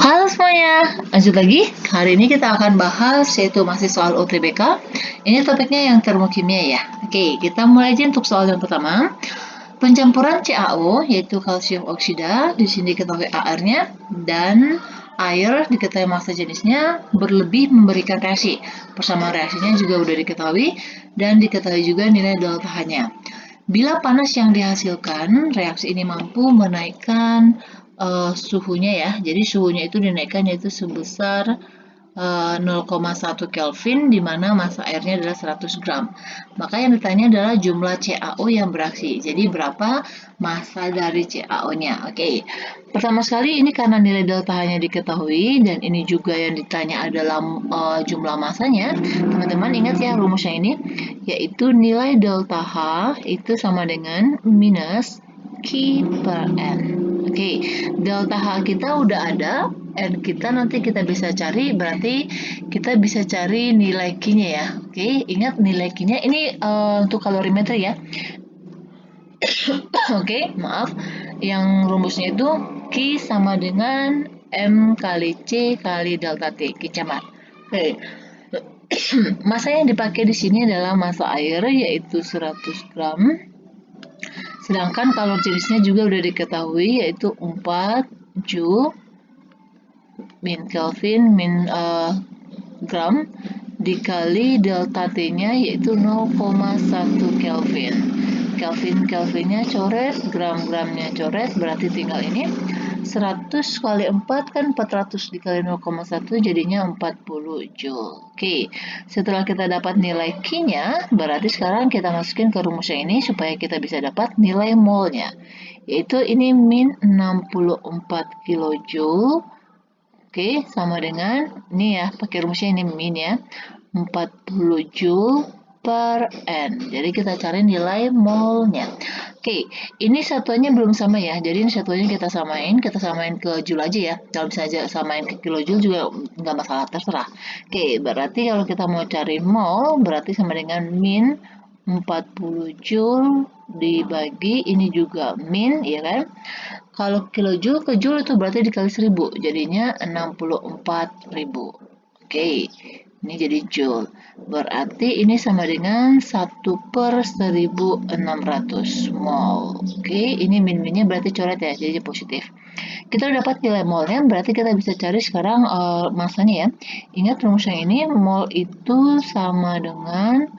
Halo semuanya, lanjut lagi. Hari ini kita akan bahas yaitu masih soal UTBK. Ini topiknya yang termokimia ya. Oke, kita mulai aja untuk soal yang pertama. Pencampuran CaO yaitu kalsium oksida, di sini diketahui AR-nya, dan air diketahui massa jenisnya berlebih memberikan reaksi. Persamaan reaksinya juga sudah diketahui dan diketahui juga nilai delta H-nya. Bila panas yang dihasilkan, reaksi ini mampu menaikkan suhunya ya. Jadi suhunya itu dinaikkan yaitu sebesar 0,1 Kelvin di mana massa airnya adalah 100 gram. Maka yang ditanya adalah jumlah CaO yang beraksi. Jadi berapa massa dari CaO-nya? Oke. Pertama sekali ini karena nilai delta H-nya diketahui dan ini juga yang ditanya adalah jumlah massanya. Teman-teman ingat ya rumusnya ini, yaitu nilai delta H itu sama dengan minus Q per N. Oke, delta H kita udah ada, N kita nanti kita bisa cari, berarti kita bisa cari nilai Q-nya ya. Oke, ingat nilai Q-nya ini untuk kalorimetri ya. Oke, maaf. Yang rumusnya itu Q sama dengan M kali C kali delta T, Q camat. Oke. Massa yang dipakai di sini adalah massa air yaitu 100 gram. Sedangkan kalor jenisnya juga udah diketahui yaitu 4 Joule min Kelvin min gram dikali delta T-nya yaitu 0,1 Kelvin. Kelvin-Kelvinnya coret, gram-gramnya coret, berarti tinggal ini 100 kali 4 kan 400 dikali 0,1 jadinya 40 Joule. Oke, setelah kita dapat nilai Q-nya, berarti sekarang kita masukin ke rumus yang ini supaya kita bisa dapat nilai mol-nya. Yaitu ini min 64 kilojoule. Oke, sama dengan ini ya, pakai rumusnya ini min ya, 40 Joule per N. Jadi kita cari nilai molnya. Oke, ini satuannya belum sama ya. Jadi ini satuannya kita samain ke Joule aja ya. Kalau bisa aja samain ke kilojoule juga nggak masalah, terserah. Oke, berarti kalau kita mau cari mol, berarti sama dengan min 40 Joule dibagi ini juga min, ya kan? Kalau kilojoule ke joule itu berarti dikali 1000, jadinya 64.000. Oke, ini jadi joule. Berarti ini sama dengan 1/1600 mol. Oke, ini min-minnya berarti coret ya, jadi positif. Kita udah dapat nilai molnya, berarti kita bisa cari sekarang massanya ya. Ingat rumus yang ini, mol itu sama dengan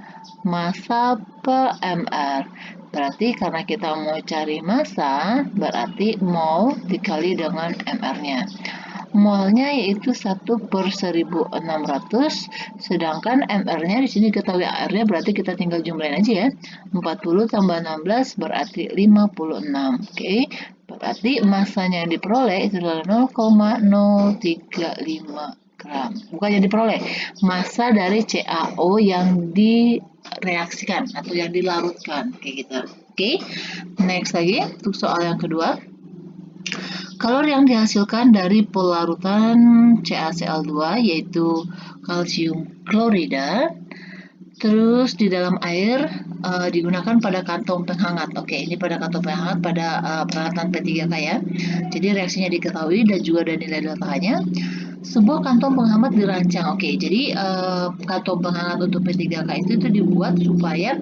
massa per mR. Berarti karena kita mau cari massa, berarti mol dikali dengan mR-nya. Molnya yaitu 1/1600, sedangkan mR-nya di sini ketahui AR-nya, berarti kita tinggal jumlahin aja ya. 40 tambah 16 berarti 56. Oke, berarti massanya yang diperoleh itu adalah 0,035 gram. Bukan yang diperoleh, massa dari CaO yang direaksikan atau yang dilarutkan kayak gitu. Oke, next lagi untuk soal yang kedua. Kalor yang dihasilkan dari pelarutan CaCl2 yaitu kalsium klorida, terus di dalam air digunakan pada kantong penghangat. Oke, ini pada kantong penghangat pada peralatan P3K ya. Jadi reaksinya diketahui dan juga ada nilai delta H-nya. Sebuah kantong penghangat dirancang. Oke, jadi kantong penghangat untuk P3K itu dibuat supaya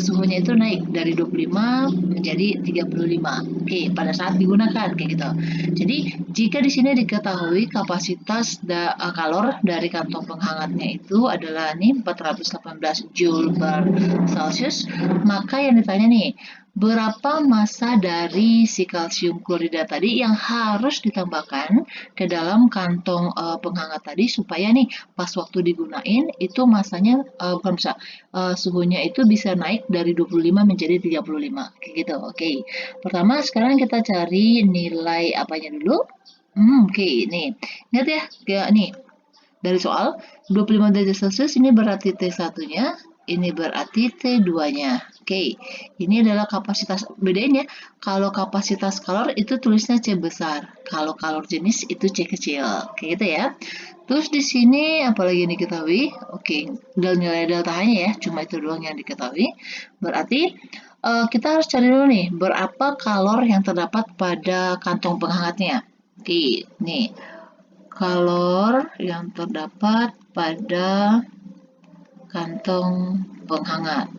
suhunya itu naik dari 25 menjadi 35. Oke, pada saat digunakan kayak gitu. Jadi jika di sini diketahui kapasitas kalor dari kantong penghangatnya itu adalah nih 418 Joule per Celsius, maka yang ditanya nih, berapa massa dari si kalsium klorida tadi yang harus ditambahkan ke dalam kantong penghangat tadi supaya nih pas waktu digunain itu massanya bukan bisa suhunya itu bisa naik dari 25 menjadi 35 kayak gitu. Oke. Pertama sekarang kita cari nilai apanya dulu. Oke, nih. Lihat ya, kayak nih. Dari soal 25 derajat Celcius ini berarti T1-nya, ini berarti T2-nya. Oke, ini adalah kapasitas. Bedain ya, kalau kapasitas kalor itu tulisnya C besar. Kalau kalor jenis itu C kecil. Oke, gitu ya. Terus di sini apalagi yang diketahui? Oke, dan nilai delta H-nya ya, cuma itu doang yang diketahui. Berarti kita harus cari dulu nih, berapa kalor yang terdapat pada kantong penghangatnya. Oke, nih. kalor yang terdapat pada kantong penghangat.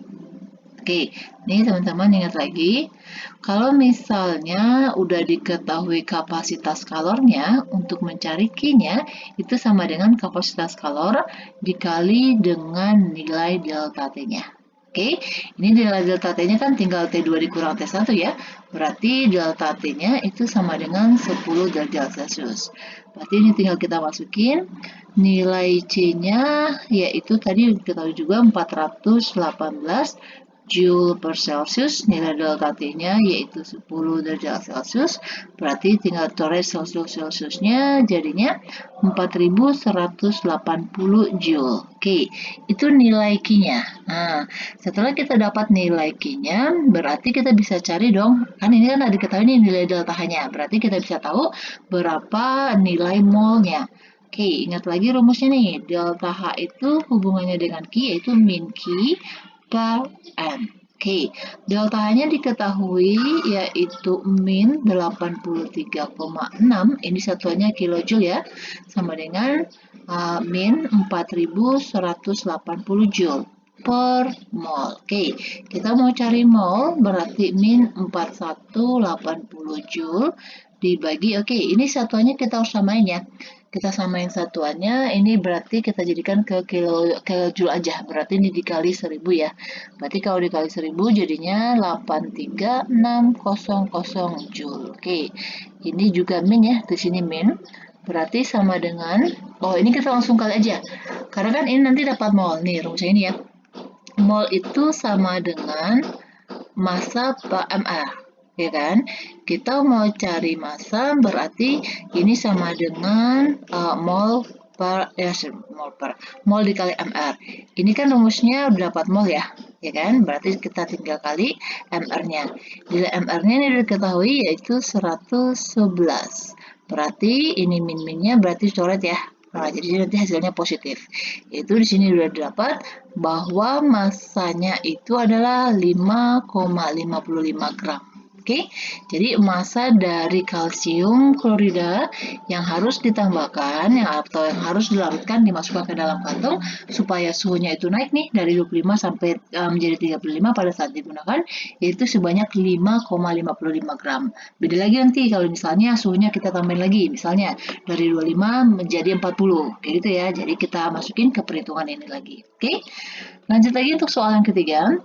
Oke, ini teman-teman ingat lagi, kalau misalnya udah diketahui kapasitas kalornya, untuk mencari Q-nya, itu sama dengan kapasitas kalor dikali dengan nilai delta T-nya. Oke, ini nilai delta T-nya kan tinggal T2 dikurang T1 ya, berarti delta T-nya itu sama dengan 10 derajat Celcius. Berarti ini tinggal kita masukin, nilai C-nya yaitu tadi kita tahu juga 418 Joule per Celsius, nilai delta T-nya yaitu 10 derajat Celcius, berarti tinggal coret Celsius-Celsiusnya jadinya 4180 Joule. Oke, itu nilai Q-nya. Nah, setelah kita dapat nilai Q-nya, berarti kita bisa cari dong, kan ini kan diketahui nih nilai delta H-nya, berarti kita bisa tahu berapa nilai molnya. Oke, ingat lagi rumusnya nih, delta H itu hubungannya dengan Q yaitu min Q per N. Oke, delta H-nya diketahui yaitu min 83,6, ini satuannya kilojoule ya, sama dengan min 4180 joule per mol. Oke, kita mau cari mol berarti min 4180 joule dibagi, oke, ini satuannya kita harus samain ya. Kita samain satuannya, ini berarti kita jadikan ke joule aja, berarti ini dikali 1000 ya. Berarti kalau dikali 1000 jadinya 83600 joule. Oke, ini juga min ya, di sini min. Berarti sama dengan, oh ini kita langsung kali aja. Karena kan ini nanti dapat mol, nih rumusnya ini ya. Mol itu sama dengan massa per mR. Ya kan? Kita mau cari massa berarti ini sama dengan mol dikali mR. Ini kan rumusnya udah dapat mol ya kan? Berarti kita tinggal kali mR-nya. Nilai mR-nya ini diketahui yaitu 111. Berarti ini min-minnya berarti coret ya. Nah, jadi nanti hasilnya positif. Itu di sini sudah dapat bahwa massanya itu adalah 5,55 gram. Oke, jadi massa dari kalsium klorida yang harus ditambahkan atau yang harus dilarutkan dimasukkan ke dalam kantong supaya suhunya itu naik nih dari 25 sampai menjadi 35 pada saat digunakan, yaitu sebanyak 5,55 gram. Beda lagi nanti kalau misalnya suhunya kita tambahin lagi, misalnya dari 25 menjadi 40, kayak gitu ya. Jadi kita masukin ke perhitungan ini lagi. Oke, lanjut lagi untuk soal yang ketiga.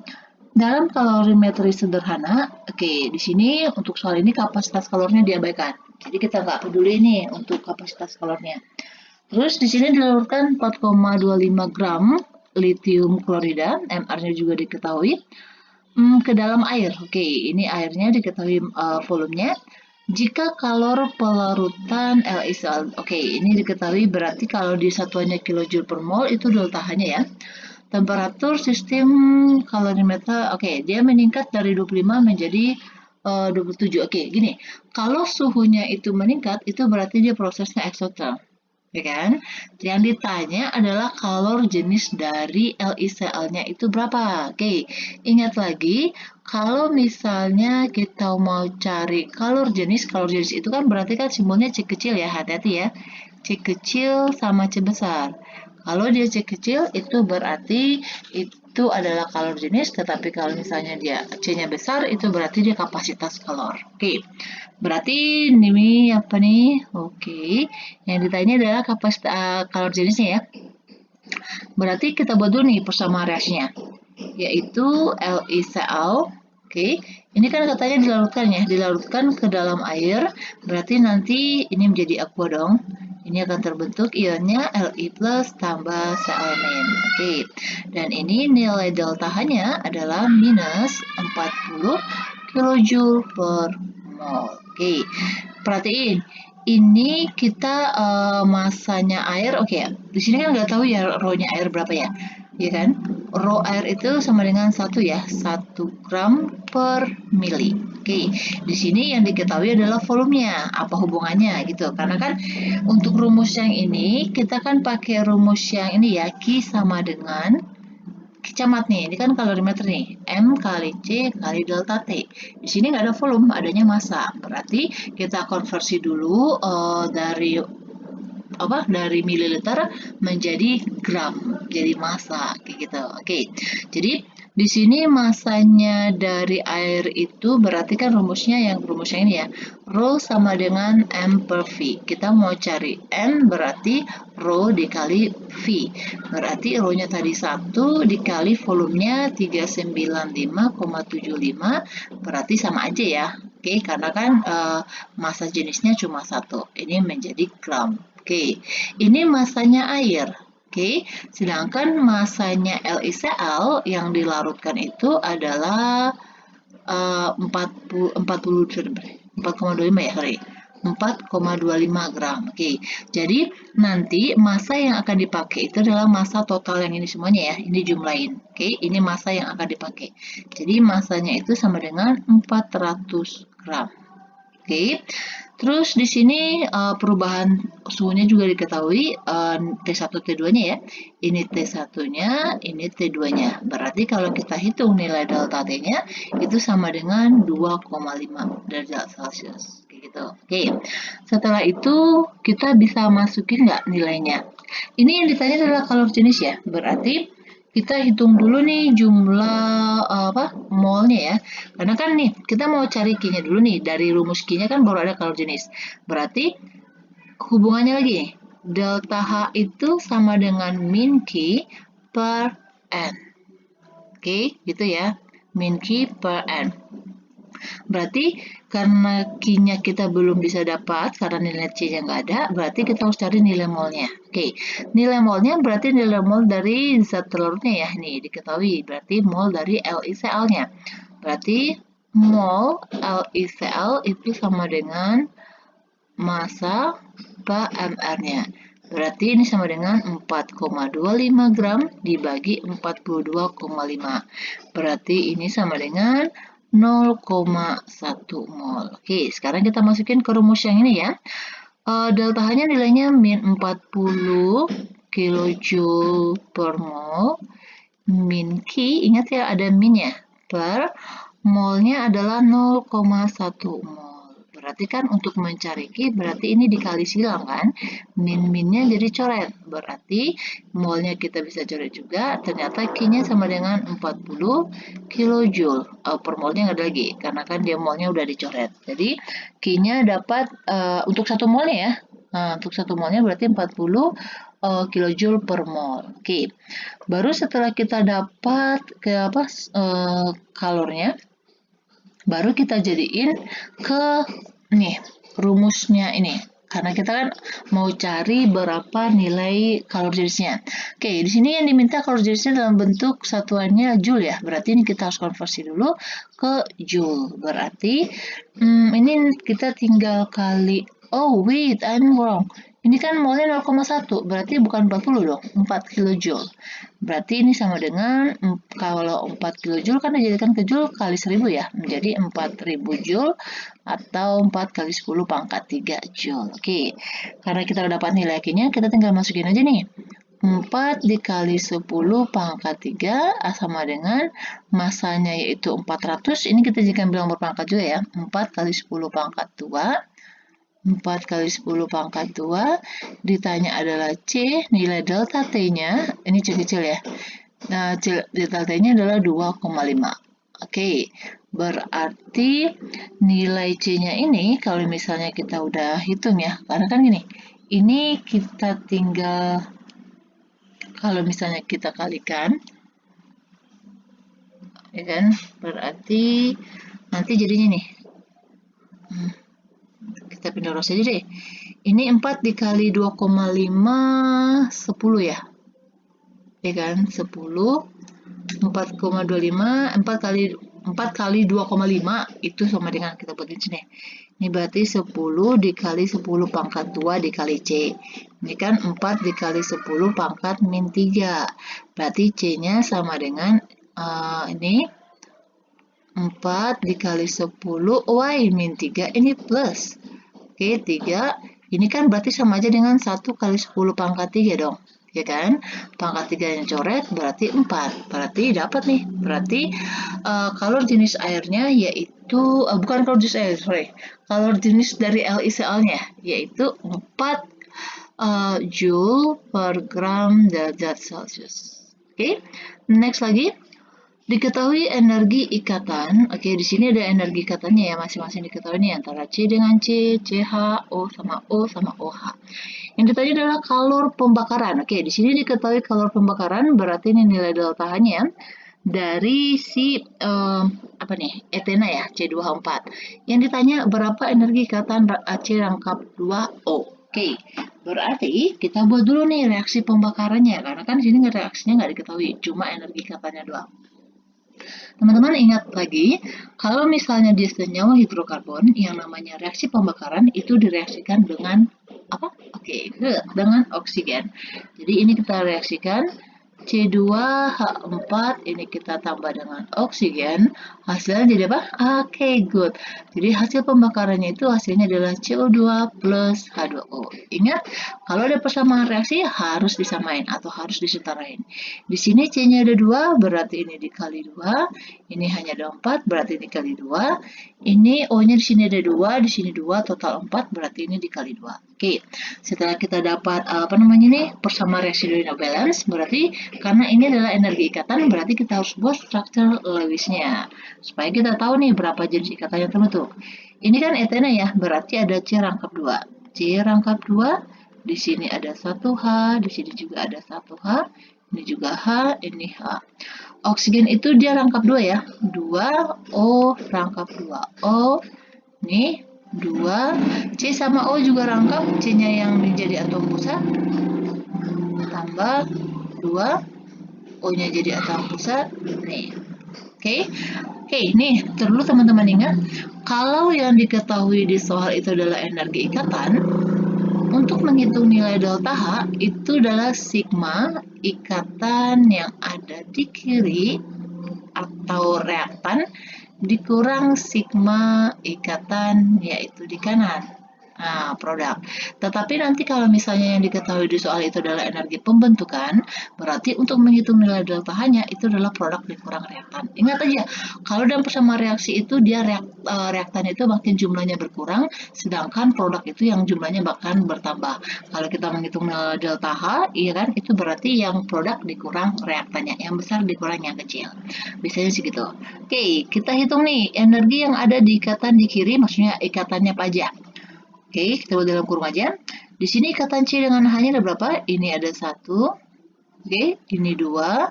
Dalam kalorimetri sederhana, oke, di sini untuk soal ini kapasitas kalornya diabaikan. Jadi kita nggak peduli nih untuk kapasitas kalornya. Terus di sini dilarutkan 4,25 gram lithium klorida, MR-nya juga diketahui, ke dalam air. Oke, ini airnya diketahui volumenya. Jika kalor pelarutan LiCl, oke, ini diketahui berarti kalau di satuannya kilojoule per mol itu delta H-nya ya. Temperatur sistem kalorimeter, oke, dia meningkat dari 25 menjadi 27. Oke, gini, kalau suhunya itu meningkat, itu berarti dia prosesnya eksoterm, ya kan? Yang ditanya adalah kalor jenis dari LiCl-nya itu berapa? Oke, ingat lagi, kalau misalnya kita mau cari kalor jenis itu kan berarti kan simbolnya C kecil ya, hati-hati ya. C kecil sama C besar. Kalau dia C kecil itu berarti itu adalah kalor jenis, tetapi kalau misalnya dia C-nya besar itu berarti dia kapasitas kalor. Oke, berarti ini apa nih? Oke, yang ditanya adalah kapasitas kalor jenisnya ya. Berarti kita buat dulu nih persamaan reaksinya, yaitu LiCl. Oke, ini kan katanya dilarutkan ke dalam air, berarti nanti ini menjadi aqua dong. Ini akan terbentuk ionnya Li plus tambah Cl-. Oke, dan ini nilai delta H-nya adalah minus 40 kJ per mol. Oke, perhatiin. Ini kita masanya air, oke ya. Di sini kan nggak tahu ya rho-nya air berapa ya. Ya kan? Rho air itu sama dengan 1 ya, 1 gram per mili. Oke, di sini yang diketahui adalah volumenya, apa hubungannya gitu. Karena kan untuk rumus yang ini, kita kan pakai rumus yang ini ya, Q sama dengan camat nih, ini kan kalorimeter nih, M kali C kali delta T. Di sini nggak ada volume, adanya massa. Berarti kita konversi dulu dari dari mililiter menjadi gram, jadi massa kayak gitu. Oke. Jadi di sini masanya dari air itu berarti kan rumusnya ini ya. Rho sama dengan M per V. Kita mau cari M berarti Rho dikali V. Berarti Rho-nya tadi 1 dikali volumenya 395,75 berarti sama aja ya. Oke, karena kan massa jenisnya cuma 1. Ini menjadi gram. Oke, ini massanya air. Oke, sedangkan masanya LiCl yang dilarutkan itu adalah 4,25 ya, sorry. 4,25 gram. Oke, jadi nanti massa yang akan dipakai itu adalah massa total yang ini semuanya ya. Ini jumlahin. Oke, ini massa yang akan dipakai. Jadi massanya itu sama dengan 400 gram. Oke. Terus di sini perubahan suhunya juga diketahui T1 T2-nya ya. Ini T1-nya, ini T2-nya. Berarti kalau kita hitung nilai delta T-nya itu sama dengan 2,5 derajat Celcius. Gitu. Oke. Setelah itu kita bisa masukin nggak nilainya? Ini yang ditanya adalah kalor jenis ya. Berarti kita hitung dulu nih jumlah molnya ya. Karena kan nih kita mau cari Q-nya dulu nih. Dari rumus Q-nya kan baru ada kalor jenis. Berarti hubungannya lagi nih. Delta H itu sama dengan min Q per N. Oke, gitu ya. Min Q per N. Berarti karena Q-nya kita belum bisa dapat, karena nilai C-nya nggak ada, berarti kita harus cari nilai molnya. Oke, nilai molnya berarti nilai mol dari zat telurnya ya, nih diketahui. Berarti mol dari LiCl-nya. Berarti mol LiCl itu sama dengan massa per mR-nya. Berarti ini sama dengan 4,25 gram dibagi 42,5. Berarti ini sama dengan 0,1 mol. Oke, sekarang kita masukin ke rumus yang ini ya. Delta H-nya nilainya min 40 kJ per mol. Min Q, ingat ya ada min ya, per molnya adalah 0,1 mol. Berarti kan untuk mencari Q, berarti ini dikali silang kan. Min-minnya jadi coret. Berarti molnya kita bisa coret juga. Ternyata Q-nya sama dengan 40 kJ. Per molnya nggak ada lagi, karena kan dia molnya udah dicoret. Jadi Q-nya dapat untuk 1 molnya ya. Nah, untuk 1 molnya berarti 40 kJ per mol. Oke. Baru setelah kita dapat kalornya, baru kita jadiin ke nih rumusnya ini. Karena kita kan mau cari berapa nilai kalor jenisnya. Oke, di sini yang diminta kalor jenisnya dalam bentuk satuannya joule ya. Berarti ini kita harus konversi dulu ke joule. Berarti ini kita tinggal kali. Oh wait, I'm wrong. Ini kan molnya 0,1, berarti bukan 40 dong, 4 kJ. Berarti ini sama dengan, kalau 4 kJ kan dijadikan ke joule kali 1000 ya, menjadi 4000 joule atau 4 kali 10 pangkat 3 joule. Oke, karena kita udah dapat nilai Q-nya, kita tinggal masukin aja nih. 4 dikali 10 pangkat 3 sama dengan masanya yaitu 400, ini kita jika bilang berpangkat juga ya, 4 kali 10 pangkat 2, 4 kali 10 pangkat 2, ditanya adalah C, nilai delta T-nya, ini kecil ya, nah delta T-nya adalah 2,5. Oke, berarti nilai C-nya ini, kalau misalnya kita udah hitung ya, karena kan gini, ini kita tinggal, kalau misalnya kita kalikan, ya kan, berarti nanti jadinya nih, kita pindah rows aja deh. Ini 4 dikali 2,5, 10 ya. Ya kan, 10, 4,25, 4 kali 2,5 itu sama dengan, kita buatin sini. Ini berarti 10 dikali 10 pangkat 2 dikali C. Ini kan 4 dikali 10 pangkat min 3. Berarti C-nya sama dengan, ini 4 dikali 10 Y min 3, ini plus. Oke, 3. Ini kan berarti sama aja dengan 1 kali 10 pangkat 3 dong. Ya kan? Pangkat 3 yang coret berarti 4. Berarti dapat nih. Berarti kalor jenis airnya yaitu, bukan kalor jenis air, sorry. Kalor jenis dari LiCl-nya yaitu 4 Joule per gram derajat Celcius. Oke, next lagi. Diketahui energi ikatan. Oke, di sini ada energi ikatannya ya, masing-masing diketahui nih antara C dengan C, CH, O sama OH. Yang ditanya adalah kalor pembakaran. Oke, di sini diketahui kalor pembakaran, berarti ini nilai deltanya dari si apa nih, etena ya, C2H4. Yang ditanya berapa energi ikatan AC rangkap 2O. Oke, berarti kita buat dulu nih reaksi pembakarannya, karena kan di sini reaksinya nggak diketahui, cuma energi ikatannya doang. Teman-teman ingat lagi, kalau misalnya dia senyawa hidrokarbon, yang namanya reaksi pembakaran itu direaksikan dengan apa? Oke, dengan oksigen. Jadi ini kita reaksikan C2H4, ini kita tambah dengan oksigen, hasilnya jadi apa? Oke, good. Jadi hasil pembakarannya itu hasilnya adalah CO2 plus H2O. Ingat, kalau ada persamaan reaksi harus disamain atau harus disetarain. Di sini C-nya ada 2, berarti ini dikali 2. Ini hanya ada 4, berarti ini dikali 2. Ini O-nya di sini ada 2, di sini 2, total 4, berarti ini dikali 2. Oke, setelah kita dapat persamaan reaksi Lewis balance, berarti karena ini adalah energi ikatan, berarti kita harus buat struktur Lewisnya. Supaya kita tahu nih berapa jenis ikatan yang terbentuk. Ini kan etena ya, berarti ada C rangkap 2. C rangkap 2, di sini ada 1H, di sini juga ada 1H, ini juga H, ini H. Oksigen itu dia rangkap 2 ya, 2O rangkap 2O, nih 2, C sama O juga rangkap, C-nya yang menjadi atom pusat, tambah 2, O-nya jadi atom pusat, nih. Oke, nih, terus teman-teman ingat, kalau yang diketahui di soal itu adalah energi ikatan, untuk menghitung nilai delta H, itu adalah sigma ikatan yang ada di kiri atau reaktan dikurang sigma ikatan yaitu di kanan. Nah, produk. Tetapi nanti kalau misalnya yang diketahui di soal itu adalah energi pembentukan, berarti untuk menghitung nilai delta H-nya itu adalah produk dikurang reaktan. Ingat aja, kalau dalam persamaan reaksi itu dia reaktan itu makin jumlahnya berkurang, sedangkan produk itu yang jumlahnya bahkan bertambah. Kalau kita menghitung nilai delta H, iya kan, itu berarti yang produk dikurang reaktannya, yang besar dikurang yang kecil. Biasanya sih gitu. Oke, kita hitung nih energi yang ada di ikatan di kiri, maksudnya ikatannya apa aja. Oke, kita buat dalam kurung aja. Di sini ikatan C dengan H-nya ada berapa? Ini ada 1. Oke, ini 2.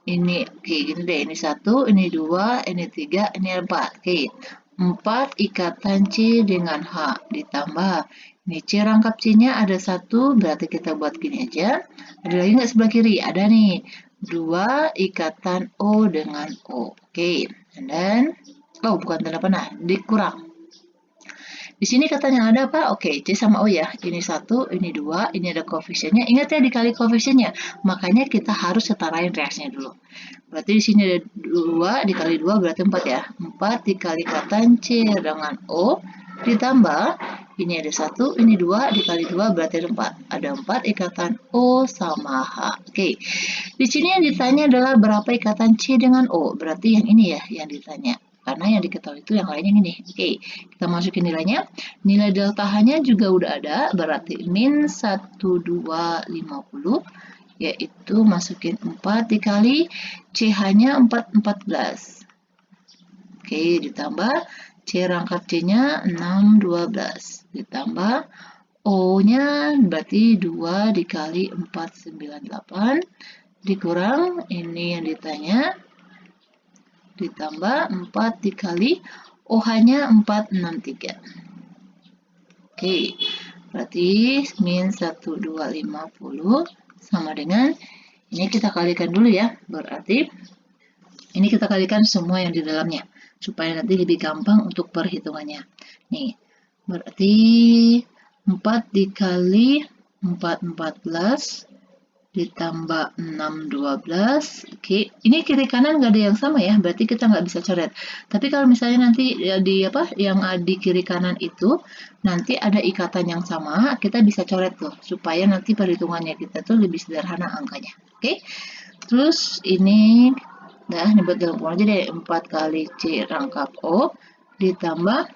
Ini, oke, gini deh. Ini 1, ini 2, ini 3, ini 4. Oke, 4 ikatan C dengan H. Ditambah, ini C rangkap C-nya ada 1, berarti kita buat gini aja. Ada lagi nggak sebelah kiri? Ada nih. 2 ikatan O dengan O. Oke, and then, oh bukan tanda panah, dikurang. Di sini katanya ada apa? Oke, C sama O ya. Ini 1, ini 2, ini ada koefisiennya. Ingat ya dikali koefisiennya. Makanya kita harus setarain reaksinya dulu. Berarti di sini ada 2 dikali 2 berarti 4 ya. 4 dikali ikatan C dengan O ditambah ini ada 1, ini 2 dikali 2 berarti ada 4. Ada 4 ikatan O sama H. Oke. Di sini yang ditanya adalah berapa ikatan C dengan O. Berarti yang ini ya yang ditanya. Karena yang diketahui itu yang lainnya ini. Oke, kita masukin nilainya. Nilai delta H-nya juga udah ada, berarti min 1250, yaitu masukin 4 dikali CH-nya 414. Oke, ditambah C rangkap C-nya 612. Ditambah O-nya berarti 2 dikali 498. Dikurang, ini yang ditanya. Ditambah 4 dikali OH-nya 463. Oke, berarti min 1250 sama dengan, ini kita kalikan dulu ya, berarti ini kita kalikan semua yang di dalamnya, supaya nanti lebih gampang untuk perhitungannya. Nih, berarti 4 dikali 414 ditambah 612. Oke, ini kiri kanan nggak ada yang sama ya, berarti kita nggak bisa coret. Tapi kalau misalnya nanti ya di yang di kiri kanan itu nanti ada ikatan yang sama, kita bisa coret tuh supaya nanti perhitungannya kita tuh lebih sederhana angkanya. Oke, terus ini buat dalam kurung aja deh, 4 kali C rangkap O ditambah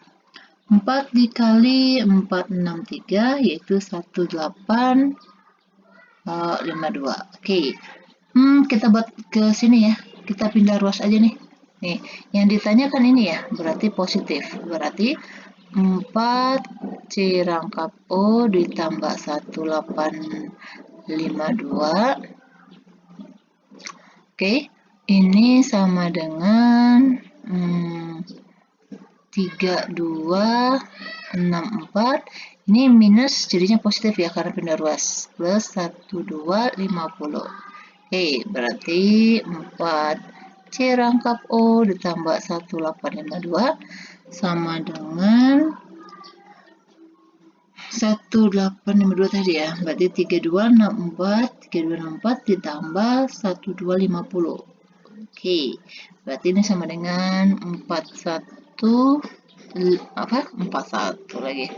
4 dikali 463 yaitu 1852. Oke. Kita buat ke sini ya. Kita pindah ruas aja nih. Nih, yang ditanyakan ini ya, berarti positif. Berarti 4 C rangkap O ditambah 1852. Oke, ini sama dengan 3264. Ini minus jadinya positif ya karena pindah ruas. Plus 1250. Oke, berarti 4 C rangkap O ditambah 1852 sama dengan 1852 tadi ya. Berarti 3264 ditambah 1250. Oke, berarti ini sama dengan 41 lagi.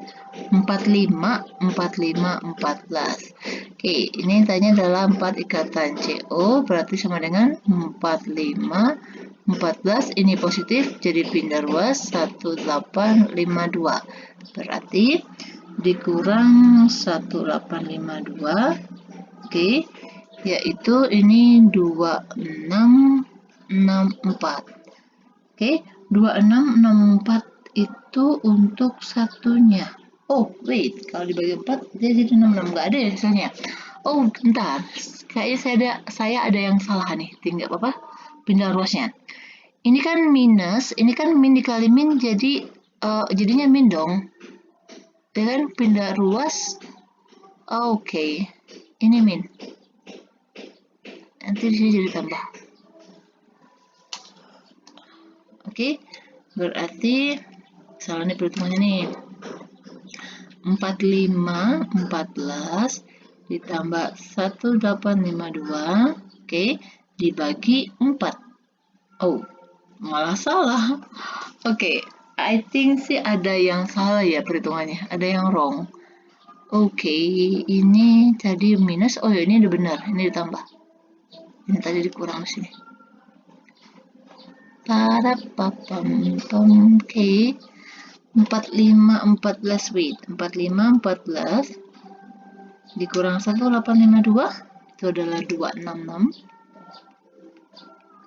14. Oke, ini tanya adalah 4 ikatan CO, berarti sama dengan 14. Ini positif, jadi pindah ruas 1852. Berarti dikurang 1852. Oke, yaitu ini 2664. Oke, 2664 itu untuk satunya. Oh, wait, kalau dibagi 4 dia jadi 66, nggak ada ya hasilnya. Oh, bentar, kayaknya saya ada yang salah nih, tinggal apa? Pindah ruasnya. Ini kan minus, ini kan min dikali min, jadi jadinya min dong. Ya kan, pindah ruas. Oke, ini min. Nanti di sini jadi tambah. Oke, berarti salah nih perhitungannya nih. 14 ditambah 1852, oke, dibagi 4. Oh, malah salah. Oke, I think sih ada yang salah ya perhitungannya, ada yang wrong. Oke, ini tadi minus, oh ya ini udah benar, ini ditambah. Ini tadi dikurang di sini. Oke. 4514 wait. 4514 dikurang 1852 itu adalah 266.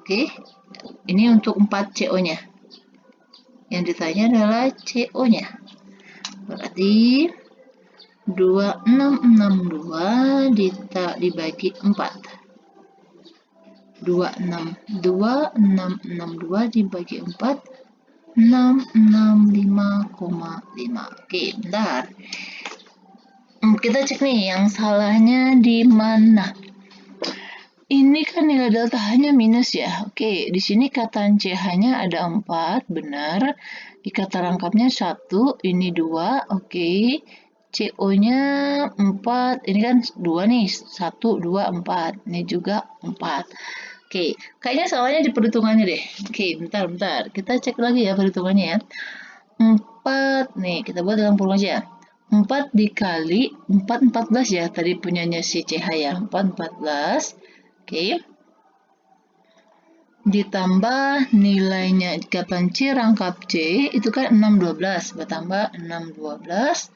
Oke. Ini untuk 4 CO-nya. Yang ditanya adalah CO-nya. Berarti 2662 dibagi 4. 2662 dibagi 4 665,5. Oke, bentar. Kita cek nih yang salahnya di mana. Ini kan nilai delta hanya minus ya. Oke, di sini ikatan CH-nya ada 4, benar. Ikatan rangkapnya 1, ini 2, oke. CO-nya 4, ini kan 2 nih, 1, 2, 4. Ini juga 4. Oke, kayaknya salahnya di perhitungannya deh. Oke, bentar. Kita cek lagi ya perhitungannya ya. 4, nih kita buat dalam kurung aja. 4 dikali 4, 14 ya. Tadi punyanya si CH ya. 4, 14. Oke. Ditambah nilainya ikatan C rangkap C, itu kan 6, 12. Bertambah 6, 12.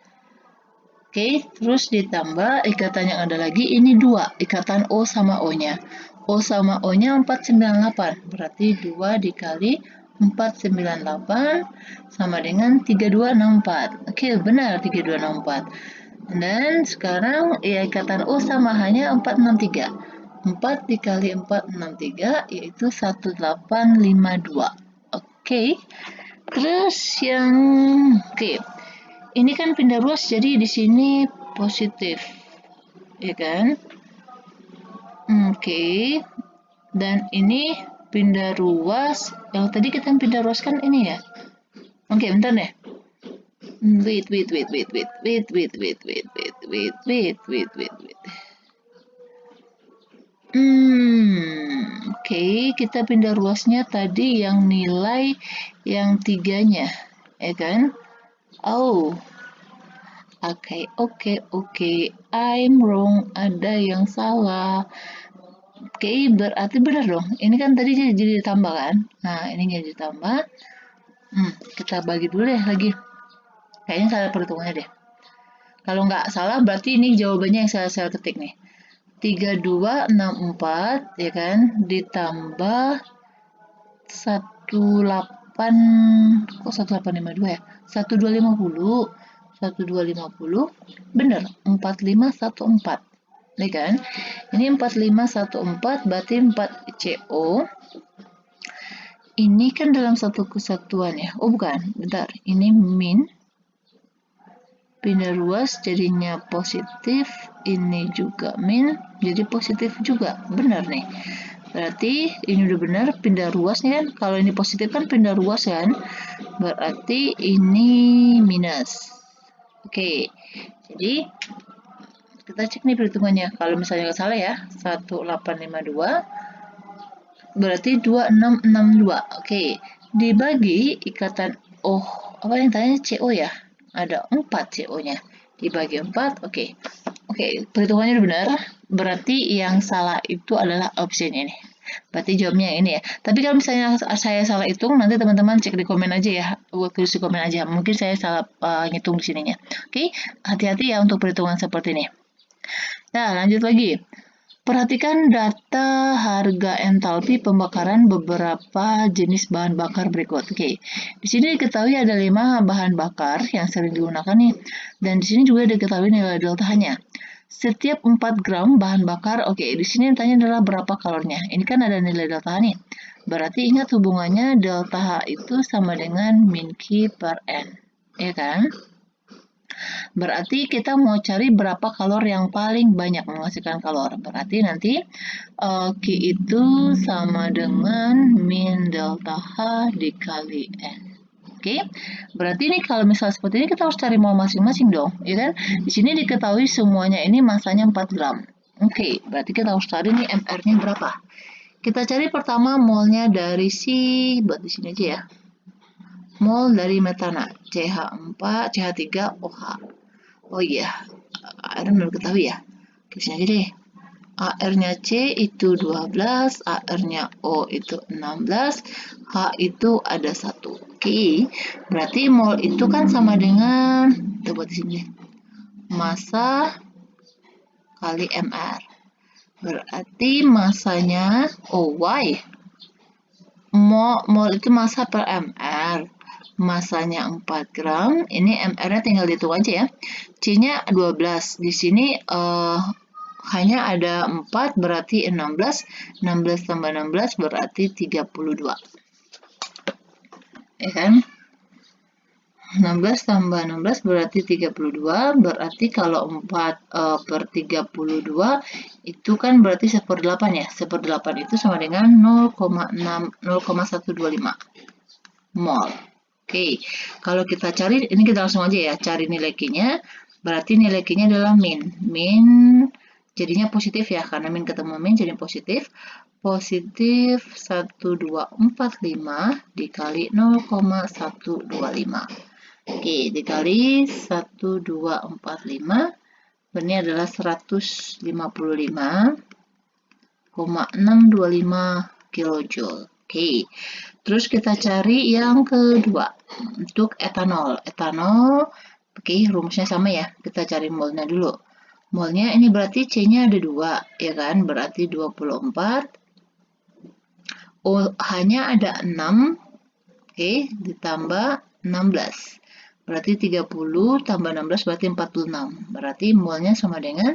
Oke, terus ditambah ikatan yang ada lagi, ini 2. Ikatan O sama O-nya. O sama O-nya 498, berarti 2 dikali 498 sama dengan 3264. Oke, benar 3264. Dan sekarang ya ikatan O sama hanya 463. 4 dikali 463 yaitu 1852. Oke. Terus yang ini kan pindah ruas jadi di sini positif. Ya kan? Oke. Dan ini pindah ruas. Yang tadi kita pindah ruas kan ini ya. Oke, bentar deh. Wait. Oke, kita pindah ruasnya tadi yang nilai yang 3-nya, ya kan? Oh, oke, I'm wrong, ada yang salah. Oke, berarti benar dong. Ini kan tadi jadi ditambah kan? Nah, ini jadi ditambah. Kita bagi dulu ya lagi. Kayaknya salah perhitungannya deh. Kalau nggak salah berarti ini jawabannya yang saya ketik nih. 3264 ya kan ditambah 18, kok 1852 ya? 1250. 1250 bener 4514. Ini kan? Ini 4514 berarti 4 CO. Ini kan dalam satu kesatuan ya. Oh bukan, bentar. Ini min pindah ruas jadinya positif, ini juga min jadi positif juga, benar nih. Berarti ini udah benar pindah ruas nih kan, kalau ini positif kan pindah ruas kan, berarti ini minus. Oke, jadi kita cek nih perhitungannya. Kalau misalnya nggak salah ya, 1852 berarti 2662. Oke, dibagi ikatan, oh apa yang tanya CO ya? Ada 4 CO-nya. Dibagi 4, oke. Oke, perhitungannya udah benar. Berarti yang salah itu adalah opsi ini. Berarti jawabnya yang ini ya. Tapi kalau misalnya saya salah hitung, nanti teman-teman cek di komen aja ya. Tulis di komen aja. Mungkin saya salah ngitung di sininya. Oke, hati-hati ya untuk perhitungan seperti ini. Nah, lanjut lagi. Perhatikan data harga entalpi pembakaran beberapa jenis bahan bakar berikut. Oke, di sini diketahui ada 5 bahan bakar yang sering digunakan nih, dan di sini juga diketahui nilai delta-nya. Setiap 4 gram bahan bakar, oke, di sini yang tanya adalah berapa kalorinya. Ini kan ada nilai delta nih. Berarti ingat hubungannya delta H itu sama dengan min Q per N, ya kan? Berarti kita mau cari berapa kalor yang paling banyak menghasilkan kalor. Berarti nanti Q itu sama dengan min delta H dikali N. Oke, berarti ini kalau misal seperti ini kita harus cari mol masing-masing dong, ya kan? Di sini diketahui semuanya ini masanya 4 gram. Oke, berarti kita harus cari nih MR-nya berapa. Kita cari pertama molnya dari buat di sini aja ya. Mol dari metana, CH4, CH3OH. Oh iya, AR belum ketahui ya. Tulisnya aja deh. AR-nya C itu 12, AR-nya O itu 16, H itu ada 1. Oke, berarti mol itu kan sama dengan, kita buat di sini, massa kali MR. Berarti massanya, oh Y, mol itu massa per MR. Massanya 4 gram, ini MR-nya tinggal dihitung aja ya. C-nya 12, di sini hanya ada 4, berarti 16, 16 tambah 16 berarti 32. Ya kan? 16 tambah 16 berarti 32, berarti kalau 4 per 32 itu kan berarti 1/8 ya. 1/8 itu sama dengan 0,125 mol. Oke, kalau kita cari, ini kita langsung aja ya, cari nilai Q-nya, berarti nilai Q-nya adalah min. Min jadinya positif ya, karena min ketemu min jadi positif. Positif 1245 dikali 0,125. Oke, dikali 1245, ini adalah 155,625 kilojoule. Oke, terus kita cari yang kedua untuk etanol. Etanol, oke, rumusnya sama ya. Kita cari molnya dulu. Molnya ini berarti C-nya ada 2, ya kan? Berarti 24. OH-nya ada 6, oke, ditambah 16. Berarti 30 tambah 16 berarti 46. Berarti molnya sama dengan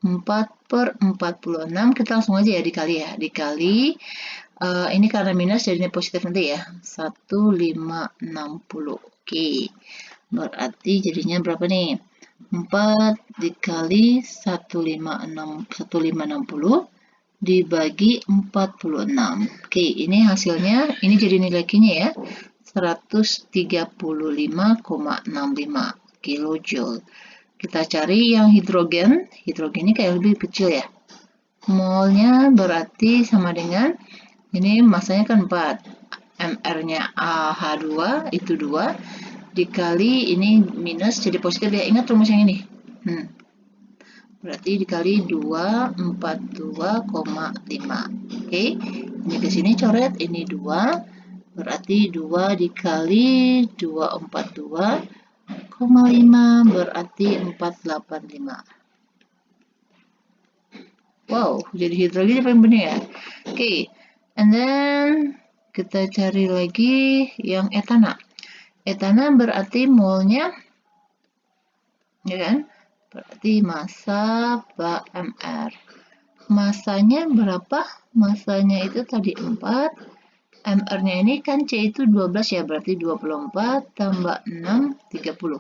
4/46. Kita langsung aja ya dikali ya. Dikali, ini karena minus jadinya positif nanti ya. 1560. Oke. Berarti jadinya berapa nih? 4 dikali 1560 dibagi 46. Oke, ini hasilnya, ini jadi nilai Q-nya ya. 135,65 kilojoule. Kita cari yang hidrogen. Hidrogen ini kayak lebih kecil ya. Molnya berarti sama dengan, ini masanya kan 4. MR-nya AH2 itu 2. Dikali ini minus jadi positif ya. Ingat rumus yang ini. Berarti dikali 242,5. Oke. Ini ke sini coret, ini 2. Berarti 2 dikali 242 5 berarti 485. Wow, jadi hidrogen paling benar ya. Oke, and then kita cari lagi yang etana. Etana berarti molnya, ya kan? Berarti massa mR. Massanya berapa? Massanya itu tadi 4. MR-nya ini kan C itu 12 ya, berarti 24 tambah 6, 30.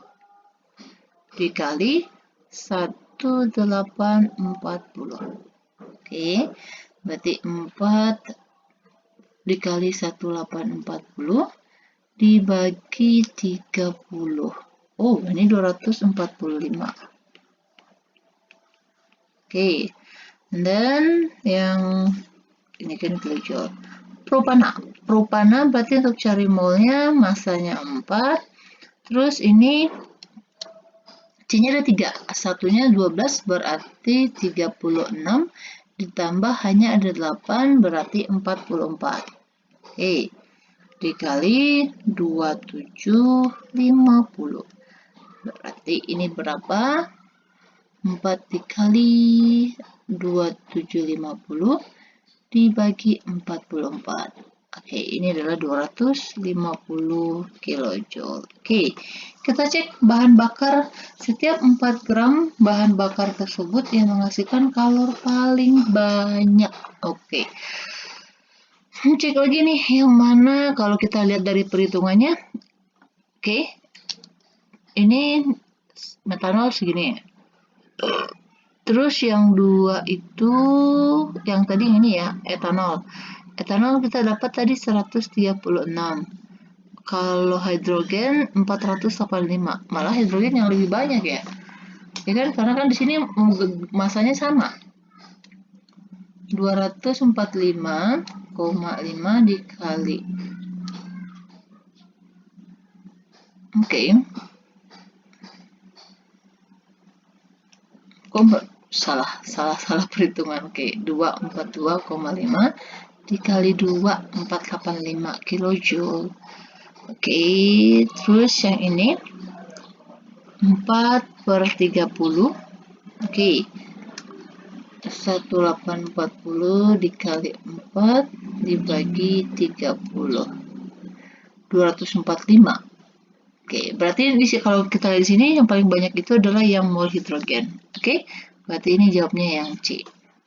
Dikali 1840. Oke, berarti 4 dikali 1840 dibagi 30. Oh, ini 245. Oke, dan yang ini kan kilojoule. Propana. Propana berarti untuk cari molnya masanya 4. Terus ini C-nya ada 3. Satunya 12 berarti 36. Ditambah hanya ada 8 berarti 44. Oke, dikali 2750. Berarti ini berapa? 4 dikali 2750 dibagi 44. Oke, ini adalah 250 kilojoule. Oke, kita cek bahan bakar. Setiap 4 gram bahan bakar tersebut yang menghasilkan kalori paling banyak. Oke, cek lagi nih yang mana kalau kita lihat dari perhitungannya. Oke, ini metanol segini ya. Terus yang 2 itu yang tadi ini ya, etanol. Etanol kita dapat tadi 136. Kalau hidrogen 485. Malah hidrogen yang lebih banyak ya. Ya kan? Karena kan di sini masanya sama. 245,5 dikali. Oke. Kok salah perhitungan. Oke, 242,5 dikali 2, 485 kilojoule. Oke, terus yang ini 4 per 30. Oke, 1840 dikali 4 dibagi 30. 245. Oke, berarti kalau kita lihat di sini yang paling banyak itu adalah yang mol hidrogen. Oke, berarti ini jawabnya yang C.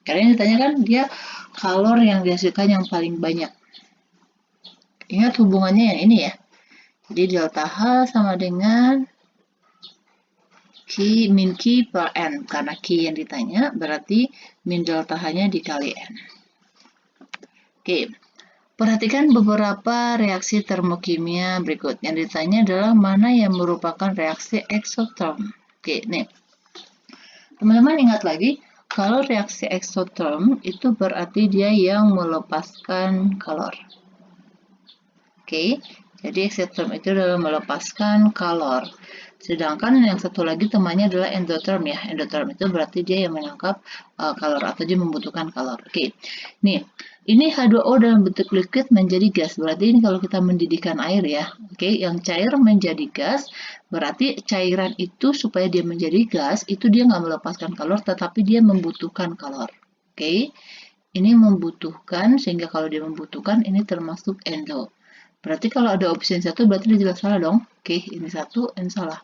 Karena yang ditanya kan dia kalor yang dihasilkan yang paling banyak. Ingat hubungannya yang ini ya. Jadi delta H sama dengan min Q per N. Karena Q yang ditanya berarti min delta H-nya dikali N. Oke, perhatikan beberapa reaksi termokimia berikut. Yang ditanya adalah mana yang merupakan reaksi eksoterm. Oke, nih. Teman-teman ingat lagi, kalau reaksi eksoterm itu berarti dia yang melepaskan kalor. Oke, jadi eksoterm itu adalah melepaskan kalor. Sedangkan yang satu lagi temannya adalah endotherm ya. Endotherm itu berarti dia yang menangkap kalor atau dia membutuhkan kalor. Oke, nih ini H2O dalam bentuk liquid menjadi gas. Berarti ini kalau kita mendidihkan air ya. Oke, yang cair menjadi gas. Berarti cairan itu supaya dia menjadi gas itu dia nggak melepaskan kalor, tetapi dia membutuhkan kalor. Oke, ini membutuhkan sehingga kalau dia membutuhkan ini termasuk endo. Berarti kalau ada opsi yang satu berarti dia jelas salah dong. Oke, ini satu, ini salah.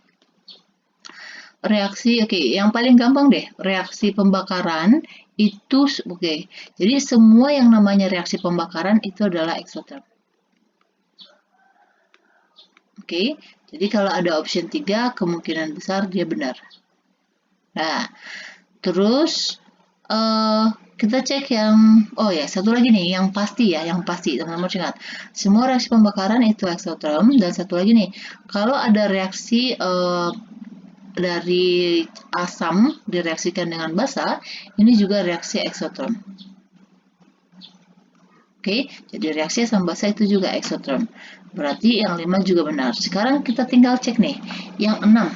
Reaksi, oke, yang paling gampang deh, reaksi pembakaran itu, oke. Jadi semua yang namanya reaksi pembakaran itu adalah eksoterm. Oke, jadi kalau ada opsi 3, kemungkinan besar dia benar. Nah, terus kita cek yang, oh ya, satu lagi nih, yang pasti ya, yang pasti, teman-teman ingat. Semua reaksi pembakaran itu eksoterm, dan satu lagi nih, kalau ada reaksi dari asam direaksikan dengan basa, ini juga reaksi eksoterm. Oke, jadi reaksi asam basa itu juga eksoterm. Berarti yang 5 juga benar. Sekarang kita tinggal cek nih, yang 6.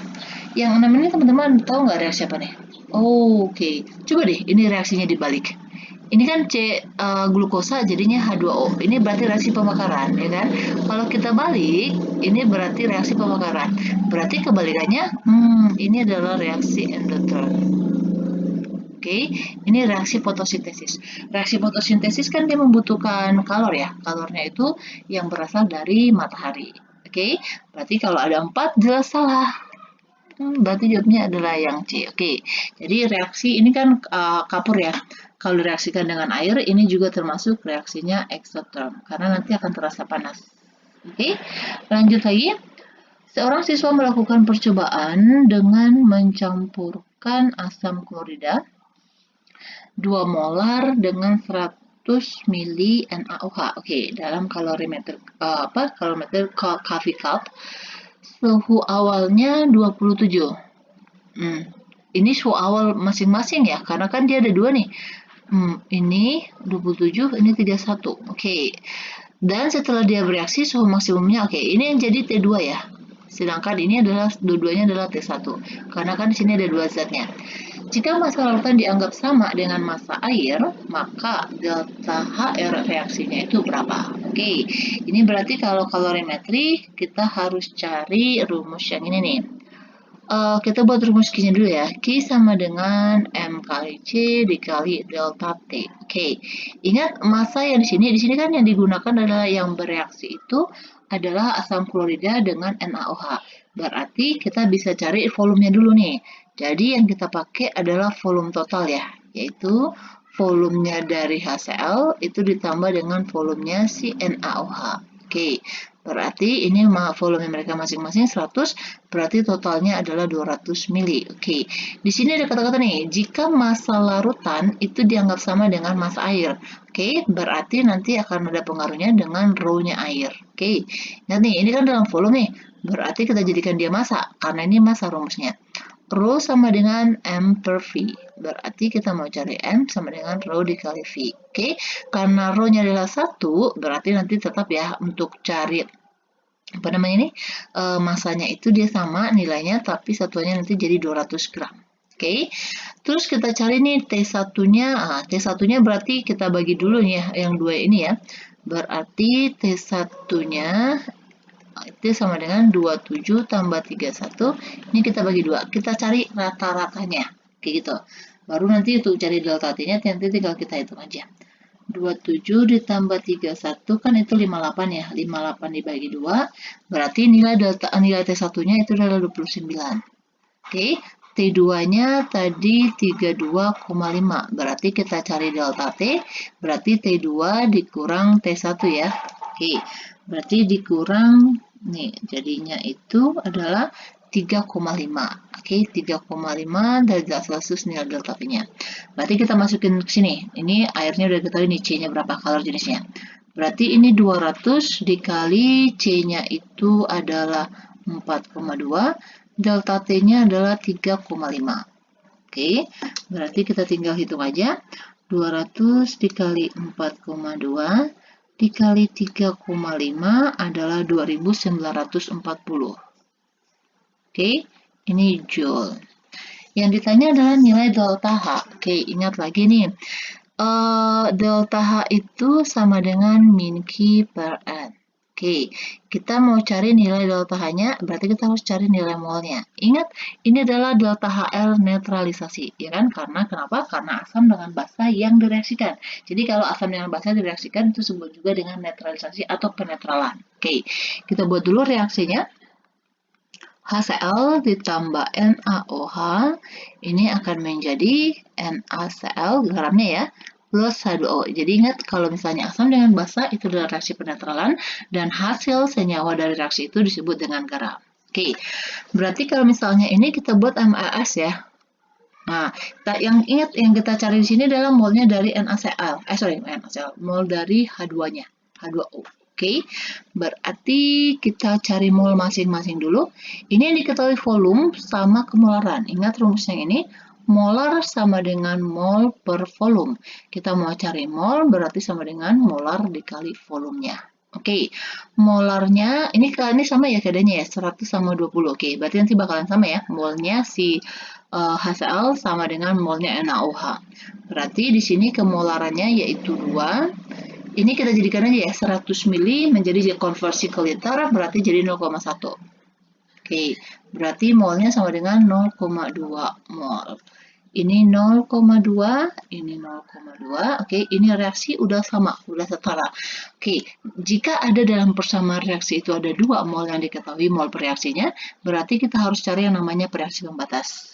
Yang 6 ini teman-teman tahu nggak reaksi apa nih? Oh, oke. Coba deh, ini reaksinya dibalik. ini kan glukosa jadinya H2O. Ini berarti reaksi pembakaran, ya kan? Kalau kita balik, ini berarti reaksi pembakaran. Berarti kebalikannya, ini adalah reaksi endoterm. Oke, ini reaksi fotosintesis. Reaksi fotosintesis kan dia membutuhkan kalor ya. Kalornya itu yang berasal dari matahari. Oke, berarti kalau ada 4 jelas salah. Berarti jawabnya adalah yang C. Oke, jadi reaksi ini kan kapur ya. Kalau direaksikan dengan air, ini juga termasuk reaksinya eksoterm, karena nanti akan terasa panas. Oke, lanjut lagi. Seorang siswa melakukan percobaan dengan mencampurkan asam klorida 2 molar dengan 100 mili NaOH. Oke, dalam kalorimeter kalorimeter coffee cup suhu awalnya 27. Ini suhu awal masing-masing ya, karena kan dia ada 2 nih. Ini 27, ini 31. Oke. Dan setelah dia bereaksi suhu maksimumnya ini yang jadi T2 ya. Sedangkan ini adalah dua-duanya adalah T1. Karena kan di sini ada 2 zatnya. Jika massa larutan dianggap sama dengan massa air, maka delta HR reaksinya itu berapa? Oke, ini berarti kalau kalorimetri kita harus cari rumus yang ini nih. Kita buat rumus Q-nya dulu ya. Q sama dengan M kali C dikali delta T. Oke, ingat massa yang di sini kan yang digunakan adalah yang bereaksi itu adalah asam klorida dengan NaOH. Berarti kita bisa cari volumenya dulu nih. Jadi yang kita pakai adalah volume total ya, yaitu volumenya dari HCl itu ditambah dengan volumenya si NaOH. Oke, berarti ini volume mereka masing-masing 100, berarti totalnya adalah 200 mili. Oke, di sini ada kata-kata nih, jika massa larutan itu dianggap sama dengan massa air. Oke, berarti nanti akan ada pengaruhnya dengan rho-nya air. Oke, nah nih, ini kan dalam volume nih, berarti kita jadikan dia massa, karena ini massa rumusnya. Rho sama dengan M per V. Berarti kita mau cari M sama dengan Rho dikali V. Oke, karena Rho-nya adalah 1, berarti nanti tetap ya untuk cari masanya itu dia sama nilainya, tapi satuannya nanti jadi 200 gram. Oke, terus kita cari nih T1-nya. T1-nya berarti kita bagi dulu ya, yang 2 ini ya. Berarti T1-nya itu sama dengan 27 tambah 31. Ini kita bagi 2. Kita cari rata-ratanya. Kayak gitu. Baru nanti untuk cari delta T-nya nanti tinggal kita hitung aja. 27 ditambah 31 kan itu 58 ya. 58 dibagi 2. Berarti nilai T1-nya itu adalah 29. Oke. T2-nya tadi 32,5. Berarti kita cari delta T. Berarti T2 dikurang T1 ya. Oke. Berarti dikurang, nih, jadinya itu adalah 3,5. Oke, 3,5 derajat Celcius nilai delta T-nya. Berarti kita masukin ke sini. Ini airnya udah ketahui nih C-nya berapa, kalor jenisnya. Berarti ini 200 dikali C-nya itu adalah 4,2. Delta T-nya adalah 3,5. Oke, berarti kita tinggal hitung aja. 200 dikali 4,2 dikali 3,5 adalah 2940. Oke, ini joule. Yang ditanya adalah nilai delta H. Oke, ingat lagi nih. Delta H itu sama dengan min Q per N. Oke, kita mau cari nilai delta H-nya, berarti kita harus cari nilai molnya. Ingat, ini adalah delta HL netralisasi, ya kan? Karena kenapa? Karena asam dengan basa yang direaksikan. Jadi kalau asam dengan basa direaksikan itu disebut juga dengan netralisasi atau penetralan. Oke, kita buat dulu reaksinya. HCl ditambah NaOH, ini akan menjadi NaCl, garamnya ya, plus H2O. Jadi ingat, kalau misalnya asam dengan basa itu adalah reaksi penetralan, dan hasil senyawa dari reaksi itu disebut dengan garam. Oke, berarti kalau misalnya ini kita buat MLS ya. Nah, yang ingat yang kita cari di sini adalah molnya dari NaCl. Mol dari H2-nya, H2O. Oke, berarti kita cari mol masing-masing dulu. Ini yang diketahui volume sama kemolaran. Ingat rumusnya ini, molar sama dengan mol per volume. Kita mau cari mol berarti sama dengan molar dikali volumenya. Oke, molarnya ini sama ya keadaannya ya, 100 sama 20. Oke, berarti nanti bakalan sama ya, molnya si HCl sama dengan molnya NaOH. Berarti di sini kemolarannya yaitu 2. Ini kita jadikan aja ya 100 mili menjadi konversi ke liter berarti jadi 0,1. Oke, berarti molnya sama dengan 0,2 mol. Ini 0,2, ini 0,2. Oke, ini reaksi udah sama, udah setara. Oke, jika ada dalam persamaan reaksi itu ada 2 mol yang diketahui mol reaksinya, berarti kita harus cari yang namanya reaksi pembatas.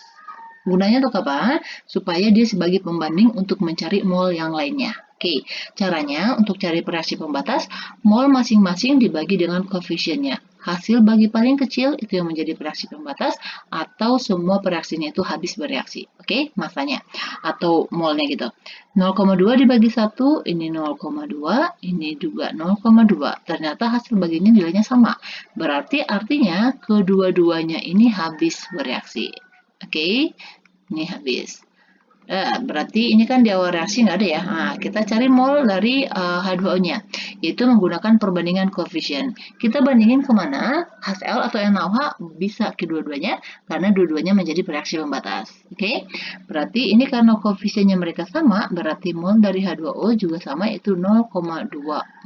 Gunanya untuk apa? Supaya dia sebagai pembanding untuk mencari mol yang lainnya. Oke, caranya untuk cari reaksi pembatas, mol masing-masing dibagi dengan koefisiennya. Hasil bagi paling kecil itu yang menjadi reaksi pembatas atau semua reaksinya itu habis bereaksi. Oke, masanya atau molnya gitu. 0,2 dibagi 1, ini 0,2, ini juga 0,2. Ternyata hasil baginya nilainya sama. Berarti artinya kedua-duanya ini habis bereaksi. Oke, ini habis. Berarti ini kan di awal reaksi nggak ada ya. Nah, kita cari mol dari H2O-nya, yaitu menggunakan perbandingan koefisien. Kita bandingin kemana? HCl atau NaOH bisa kedua-duanya, karena dua-duanya menjadi reaksi pembatas. Oke, berarti ini karena koefisiennya mereka sama, berarti mol dari H2O juga sama, yaitu 0,2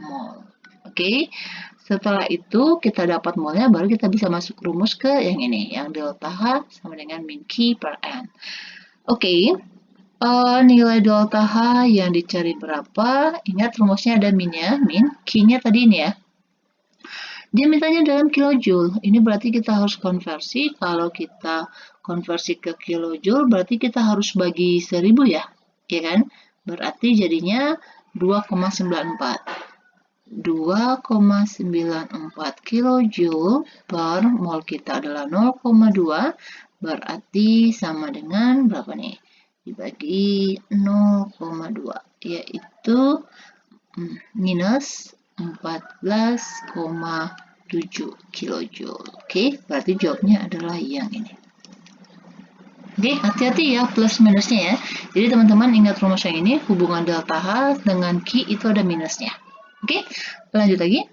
mol. Oke, setelah itu kita dapat molnya, baru kita bisa masuk rumus ke yang ini, yang delta H sama dengan min Q per N. Oke, nilai delta H yang dicari berapa? Ingat rumusnya ada minnya, min, Q-nya tadi ini ya. Dia mintanya dalam kilojoule. Ini berarti kita harus konversi. Kalau kita konversi ke kilojoule, berarti kita harus bagi 1000 ya, ya kan? Berarti jadinya 2,94. 2,94 kilojoule per mol kita adalah 0,2, berarti sama dengan berapa nih? Dibagi 0,2, yaitu minus 14,7 kilojoule. Oke, berarti jawabnya adalah yang ini. Oke, hati-hati ya plus minusnya ya. Jadi teman-teman ingat rumus yang ini, hubungan delta H dengan Q itu ada minusnya. Oke, lanjut lagi.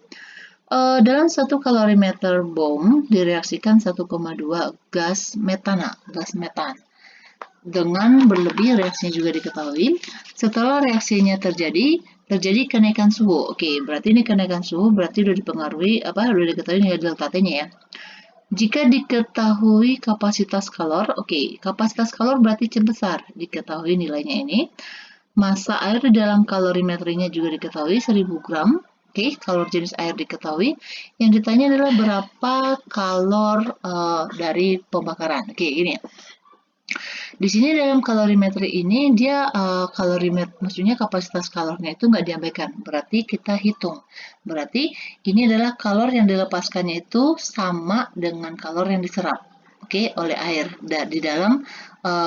Dalam 1 kalorimeter bom direaksikan 1,2 gas metana, gas metan. Dengan berlebih reaksinya juga diketahui. Setelah reaksinya terjadi kenaikan suhu. Oke, berarti ini kenaikan suhu berarti udah dipengaruhi udah diketahui nilai delta T-nya ya. Jika diketahui kapasitas kalor, oke, kapasitas kalor berarti C besar, diketahui nilainya ini. Massa air di dalam kalorimetrinya juga diketahui 1000 gram. Oke, kalor jenis air diketahui. Yang ditanya adalah berapa kalor dari pembakaran. Oke, gini ya. Di sini dalam kalorimetri ini dia maksudnya kapasitas kalornya itu nggak diabaikan. Berarti kita hitung. Berarti ini adalah kalor yang dilepaskannya itu sama dengan kalor yang diserap. Oke, oleh air di dalam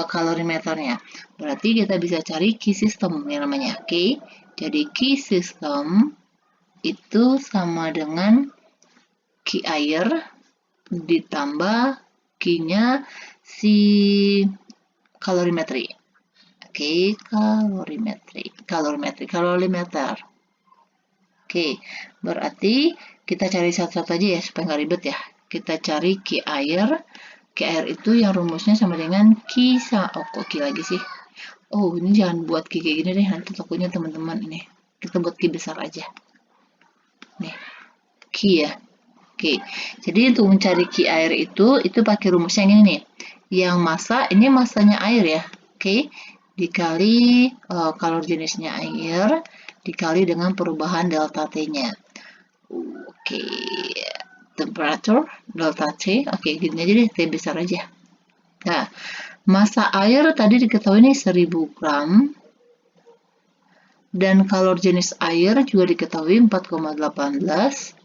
kalorimeternya. Berarti kita bisa cari Q system yang namanya. Oke, jadi Q system itu sama dengan Q air ditambah Q-nya si kalorimetri. Oke, kalorimeter. Oke, berarti kita cari satu-satu aja ya supaya nggak ribet ya. Kita cari Q air. Q air itu yang rumusnya sama dengan Q kok Q lagi sih? Oh, ini jangan buat Q kayak gini deh, nanti takutnya teman-teman ini. Kita buat Q besar aja. Nih, Q ya. Oke, jadi untuk mencari Q air itu pakai rumus yang ini nih. Yang massa, ini massanya air ya. Oke, dikali kalor jenisnya air, dikali dengan perubahan delta T-nya. Oke, temperature, delta T. Oke, gini aja deh, T besar aja. Nah, massa air tadi diketahui nih 1000 gram. Dan kalor jenis air juga diketahui 4,18.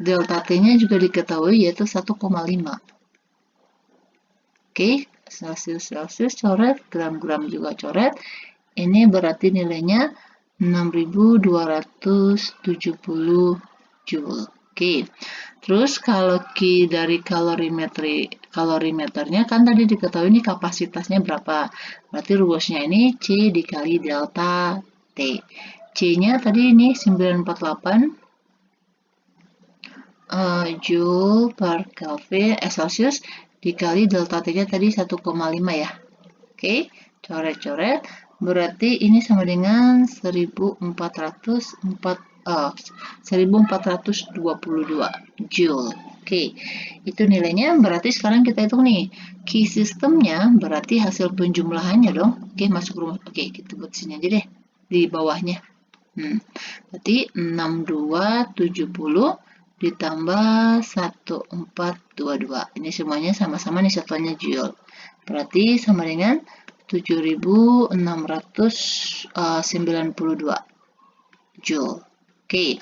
Delta T-nya juga diketahui yaitu 1,5. Oke, Celsius coret, gram-gram juga coret. Ini berarti nilainya 6270 Joule. Oke, terus kalau Q dari kalorimeternya kan tadi diketahui ini kapasitasnya berapa. Berarti rumusnya ini C dikali delta T. C-nya tadi ini 948. Joule per Kelvin Celsius dikali delta T-nya tadi 1,5 ya. Oke, coret-coret. Berarti ini sama dengan 1422 Joule. Oke, itu nilainya. Berarti sekarang kita hitung nih. Key systemnya berarti hasil penjumlahannya dong. Oke, masuk rumus. Oke, kita buat sini aja deh. Di bawahnya. Berarti 6270 ditambah 1422. Ini semuanya sama-sama nih satuannya Joule. Berarti sama dengan 7692 Joule. Oke,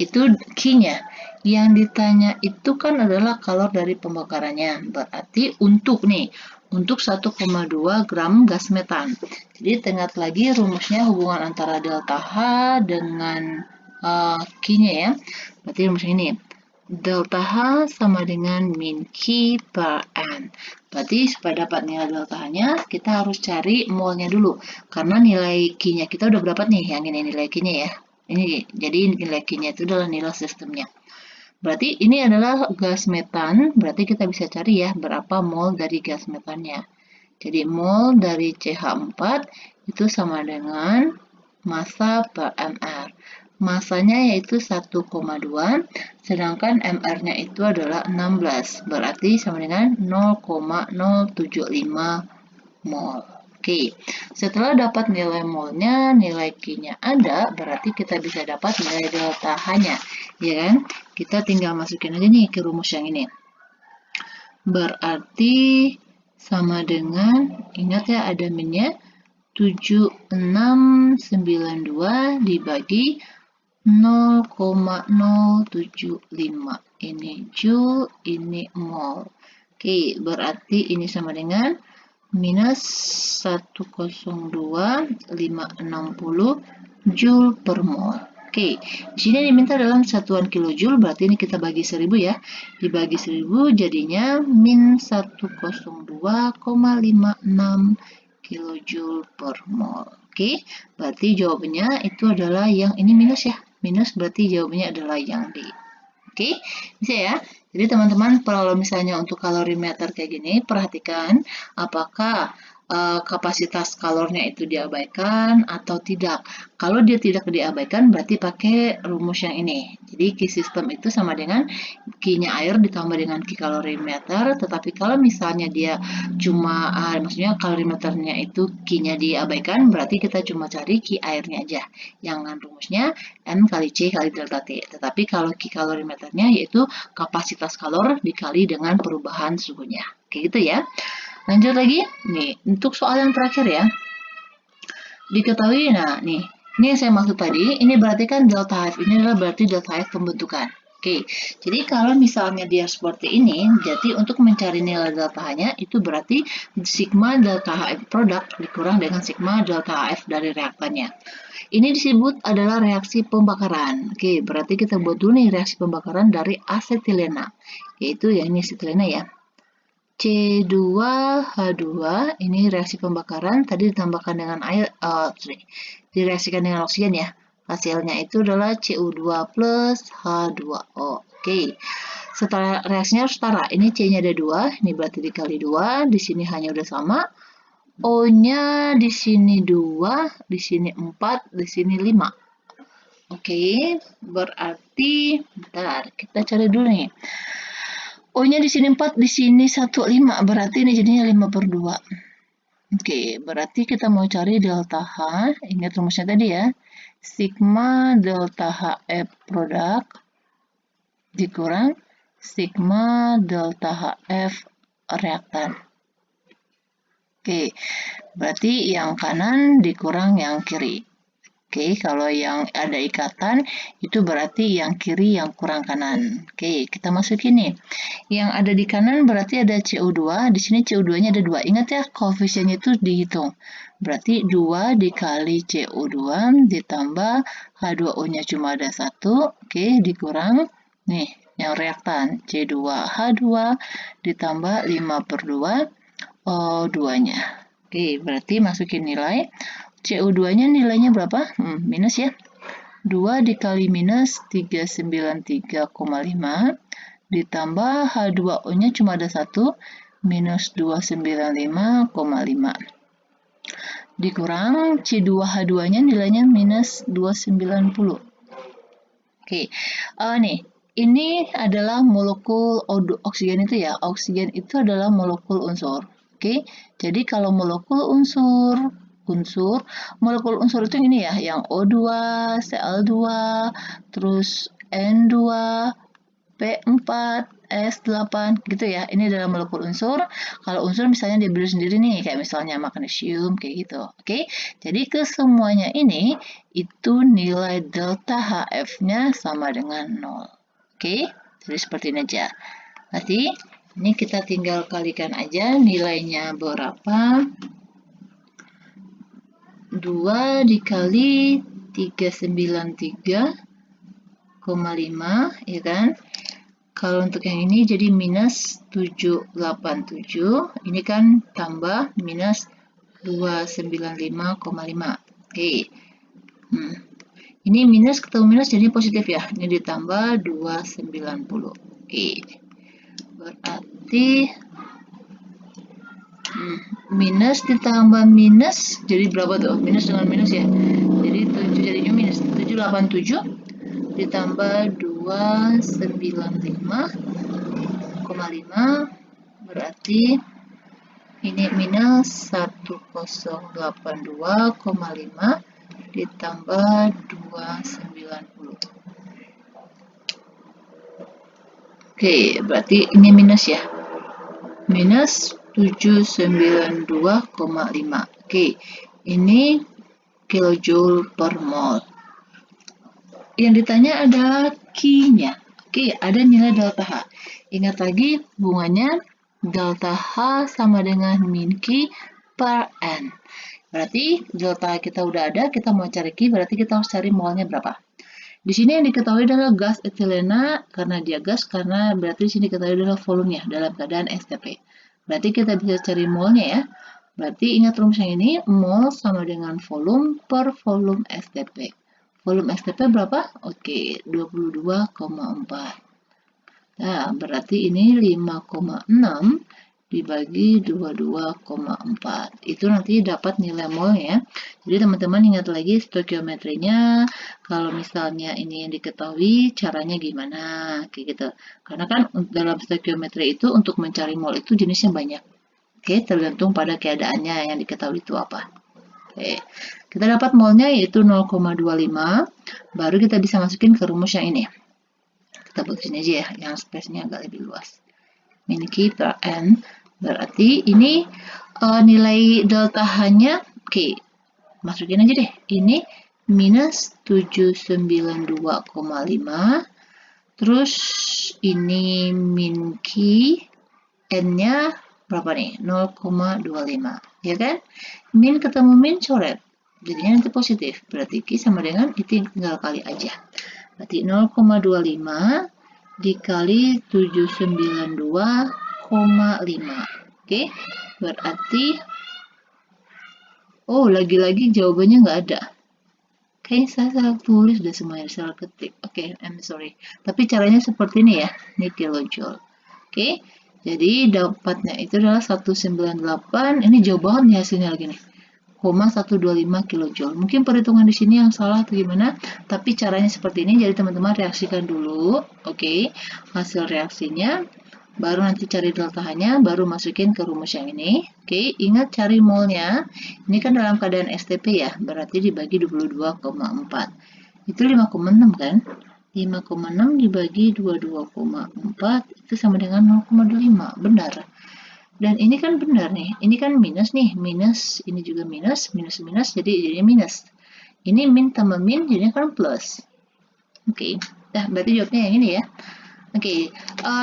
itu key-nya. Yang ditanya itu kan adalah kalor dari pembakarannya. Berarti untuk 1,2 gram gas metan. Jadi ingat lagi rumusnya hubungan antara delta H dengan Q-nya ya. Berarti rumus ini. Delta H sama dengan min Q per N. Berarti supaya dapat nilai delta H-nya, kita harus cari molnya dulu. Karena nilai Q-nya kita udah berapa nih? Yang ini nilai Q-nya ya. Ini jadi nilai Q-nya itu adalah nilai sistemnya. Berarti ini adalah gas metan, berarti kita bisa cari ya berapa mol dari gas metannya. Jadi mol dari CH4 itu sama dengan massa per mR. Masanya yaitu 1,2, sedangkan mR-nya itu adalah 16, berarti sama dengan 0,075 mol. Oke, setelah dapat nilai molnya, nilai Q-nya ada, berarti kita bisa dapat nilai delta H-nya, ya kan? Kita tinggal masukin aja nih ke rumus yang ini. Berarti sama dengan, ingat ya ada minnya, 7692 dibagi 0,075. Ini joule, ini mol. Oke, berarti ini sama dengan minus 102,560 Joule per mol. Oke, di sini diminta dalam satuan kilojoule, berarti ini kita bagi 1000 ya. Dibagi 1000 jadinya min 102,56 kilojoule per mol. Oke, berarti jawabannya itu adalah yang ini minus ya. Minus berarti jawabannya adalah yang D. Oke, bisa ya. Jadi teman-teman kalau misalnya untuk kalorimeter kayak gini, perhatikan apakah kapasitas kalornya itu diabaikan atau tidak. Kalau dia tidak diabaikan, berarti pakai rumus yang ini. Jadi Q system itu sama dengan Q-nya air ditambah dengan Q kalorimeter. Tetapi kalau misalnya dia cuma, maksudnya kalorimeternya itu Q-nya diabaikan, berarti kita cuma cari Q airnya aja. Yang rumusnya N kali C kali delta T. Tetapi kalau Q kalorimeternya yaitu kapasitas kalor dikali dengan perubahan suhunya. Kayak gitu ya. Lanjut lagi, nih untuk soal yang terakhir ya. Diketahui, nah nih, ini yang saya maksud tadi, ini berarti kan delta F, ini adalah berarti delta F pembentukan. Oke, jadi kalau misalnya dia seperti ini, jadi untuk mencari nilai delta H-nya, itu berarti sigma delta HF produk dikurang dengan sigma delta HF dari reaktannya. Ini disebut adalah reaksi pembakaran. Oke, berarti kita buat dulu nih reaksi pembakaran dari asetilena, yaitu ya ini asetilena ya. C2H2 ini reaksi pembakaran tadi ditambahkan dengan air, direaksikan dengan oksigen ya. Hasilnya itu adalah Cu2 plus H2O. Oke. Setelah reaksinya harus setara. Ini C-nya ada 2, ini berarti dikali 2, di sini hanya udah sama. O-nya di sini 2, di sini 4, di sini 5. Oke, berarti bentar, kita cari dulu nih. O-nya di sini 4, di sini 1, 5. Berarti ini jadinya 5/2. Oke, berarti kita mau cari delta H. Ingat rumusnya tadi ya. Sigma delta HF produk dikurang sigma delta HF reaktan. Oke, berarti yang kanan dikurang yang kiri. Oke, kalau yang ada ikatan, itu berarti yang kiri yang kurang kanan. Oke, kita masukin nih. Yang ada di kanan berarti ada CO2, di sini CO2-nya ada 2. Ingat ya, koefisiennya itu dihitung. Berarti 2 dikali CO2 ditambah H2O-nya cuma ada 1. Oke, dikurang. Nih, yang reaktan. C2H2 ditambah 5/2 O2-nya. Oke, berarti masukin nilai. CO2-nya nilainya berapa? Minus ya. 2 dikali minus 393,5 ditambah H2O-nya cuma ada 1, minus 295,5. Dikurang C2H2-nya nilainya minus 290. Oke, nih, ini adalah molekul oksigen itu ya. Oksigen itu adalah molekul unsur. Oke, jadi kalau molekul unsur, molekul unsur itu ini ya, yang O2, Cl2, terus N2, P4, S8 gitu ya. Ini adalah molekul unsur. Kalau unsur misalnya dia berdiri sendiri nih, kayak misalnya magnesium kayak gitu. Oke. Jadi ke semuanya ini itu nilai delta HF-nya sama dengan 0. Oke. Jadi seperti ini aja. Nanti ini kita tinggal kalikan aja nilainya berapa. 2 dikali 393,5 ya kan. Kalau untuk yang ini jadi minus 787, ini kan tambah minus 295,5. Oke. Ini minus ketemu minus jadi positif ya. Ini ditambah 290. Oke. Berarti minus ditambah minus jadi berapa tuh? Minus dengan minus ya. Jadi 7 jadinya minus 787 ditambah 295,5 berarti ini minus 1082,5 ditambah 290. Oke, berarti ini minus ya. Minus 792,5. Oke, ini kilojoule per mol. Yang ditanya adalah Q-nya. Oke, ada nilai delta H. Ingat lagi hubungannya delta H sama dengan min Q per N. Berarti delta kita udah ada, kita mau cari Q, berarti kita harus cari molnya berapa. Di sini yang diketahui adalah gas etilena, karena dia gas, karena berarti di sini diketahui adalah volumenya dalam keadaan STP. Berarti kita bisa cari molnya ya. Berarti ingat rumus yang ini, mol sama dengan volume per volume STP. Volume STP berapa? Oke, 22,4. Nah, berarti ini 5,6 dibagi 22,4. Itu nanti dapat nilai mol ya. Jadi teman-teman ingat lagi stoikiometrinya. Kalau misalnya ini yang diketahui, caranya gimana? Kayak gitu. Karena kan dalam stoikiometri itu untuk mencari mol itu jenisnya banyak. Oke, tergantung pada keadaannya yang diketahui itu apa. Oke, kita dapat molnya yaitu 0,25, baru kita bisa masukin ke rumus yang ini. Kita buat sini aja ya, yang space-nya agak lebih luas. Min Q per N, berarti ini nilai delta H-nya, oke, masukin aja deh. Ini minus 792,5, terus ini min Q, N-nya berapa nih? 0,25, ya kan? Min ketemu min coret, jadinya nanti positif. Berarti Q sama dengan itu tinggal kali aja. Berarti 0,25 dikali 792,5. Oke, berarti lagi-lagi jawabannya nggak ada. Kayaknya saya salah tulis deh semuanya, salah ketik. Oke, I'm sorry. Tapi caranya seperti ini ya, ini kilojoule. Oke. Jadi dapatnya itu adalah 198, ini jauh banget nih hasilnya lagi nih. 125 kilojoule. Mungkin perhitungan di sini yang salah atau gimana, tapi caranya seperti ini. Jadi teman-teman reaksikan dulu, oke, hasil reaksinya, baru nanti cari delta H-nya, baru masukin ke rumus yang ini. Oke, ingat cari molnya. Ini kan dalam keadaan STP ya, berarti dibagi 22,4. Itu 5,6 kan? 5,6 dibagi 22,4 itu sama dengan 0,25, benar. Dan ini kan benar nih, ini kan minus nih, minus, ini juga minus, minus, minus, jadi minus. Ini min tambah min, jadinya kan plus. Oke, nah berarti jawabnya yang ini ya. Oke,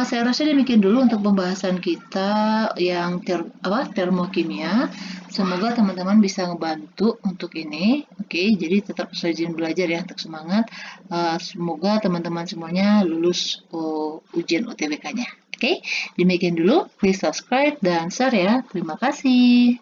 saya rasa demikian dulu untuk pembahasan kita yang termokimia. Semoga teman-teman bisa ngebantu untuk ini. Oke, jadi tetap rajin belajar ya untuk semangat. Semoga teman-teman semuanya lulus ujian UTBK-nya. Oke, demikian dulu. Please subscribe dan share ya. Terima kasih.